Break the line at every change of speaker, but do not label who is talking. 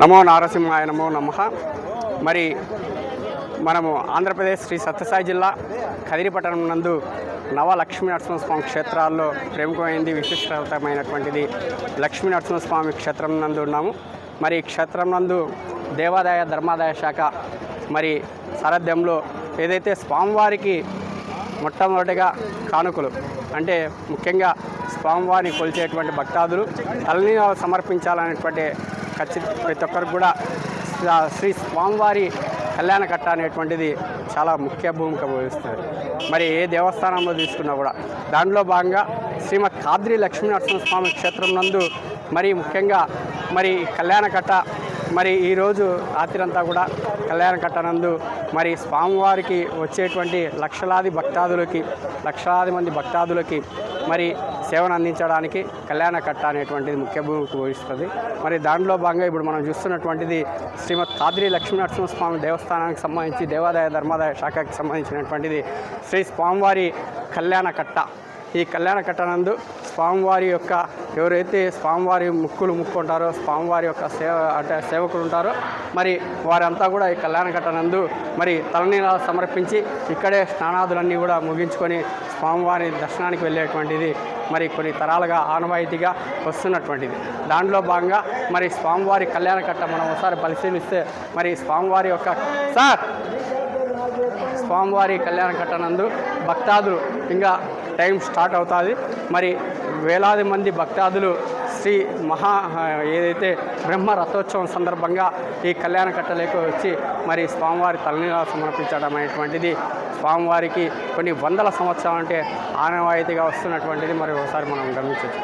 నమో నారసింహాయ నమో నమః. మరి మనము ఆంధ్రప్రదేశ్ శ్రీ సత్యసాయి జిల్లా కదిరిపట్టణం నందు నవలక్ష్మీ నరసింహస్వామి క్షేత్రాల్లో ప్రముఖమైనది విశిష్టమైనటువంటిది లక్ష్మీ నరసింహస్వామి క్షేత్రం నందు ఉన్నాము. మరి క్షేత్రం నందు దేవాదాయ ధర్మాదాయ శాఖ మరి సారథ్యంలో ఏదైతే స్వామివారికి మొట్టమొదటిగా కానుకలు అంటే ముఖ్యంగా స్వామివారిని కొలిచేటువంటి భక్తాదులు తలనీలాలు సమర్పించాలనేటువంటి ప్రతి ఒక్కరికి కూడా శ్రీ స్వామివారి కళ్యాణ కట్ట అనేటువంటిది చాలా ముఖ్య భూమిక వహిస్తుంది. మరి ఏ దేవస్థానంలో తీసుకున్నా కూడా దానిలో భాగంగా శ్రీమద్ కాద్రి లక్ష్మీ నరసింహస్వామి క్షేత్రం నందు మరి ముఖ్యంగా మరి కళ్యాణ కట్ట మరి ఈరోజు రాత్రంతా కూడా కళ్యాణ కట్టనందు మరి స్వామివారికి వచ్చేటువంటి లక్షలాది మంది భక్తాదులకి మరి సేవను అందించడానికి కళ్యాణ కట్ట అనేటువంటిది ముఖ్య భూమికి వహిస్తుంది. మరి దాంట్లో భాగంగా ఇప్పుడు మనం చూస్తున్నటువంటిది శ్రీమద్ కాద్రి లక్ష్మీ నరసింహస్వామి దేవస్థానానికి సంబంధించి దేవాదాయ ధర్మాదాయ శాఖకి సంబంధించినటువంటిది శ్రీ స్వామివారి కళ్యాణ కట్ట. ఈ కళ్యాణ కట్టనందు స్వామివారి యొక్క ఎవరైతే స్వామివారి ముక్కుంటారో స్వామివారి యొక్క సేవకులు ఉంటారో మరి వారంతా కూడా ఈ కళ్యాణ కట్టనందు మరి తలనీలాలు సమర్పించి ఇక్కడే స్నానాదులన్నీ కూడా ముగించుకొని స్వామివారి దర్శనానికి వెళ్ళేటువంటిది మరి కొన్ని తరాలుగా ఆనవాయితీగా వస్తున్నటువంటిది. దాంట్లో భాగంగా మరి స్వామివారి కళ్యాణ కట్ట మనం ఒకసారి పరిశీలిస్తే మరి స్వామివారి కళ్యాణ కట్టనందు భక్తాదులు ఇంకా టైం స్టార్ట్ అవుతుంది. మరి వేలాది మంది భక్తాదులు శ్రీ ఏదైతే బ్రహ్మ రథోత్సవం సందర్భంగా ఈ కళ్యాణ కట్టలేక వచ్చి మరి స్వామివారి తలనీలాలు సమర్పించడం అనేటువంటిది స్వామివారికి కొన్ని వందల సంవత్సరాలు అంటే ఆనవాయితీగా వస్తున్నటువంటిది మరి ఒకసారి మనం గమనించవచ్చు.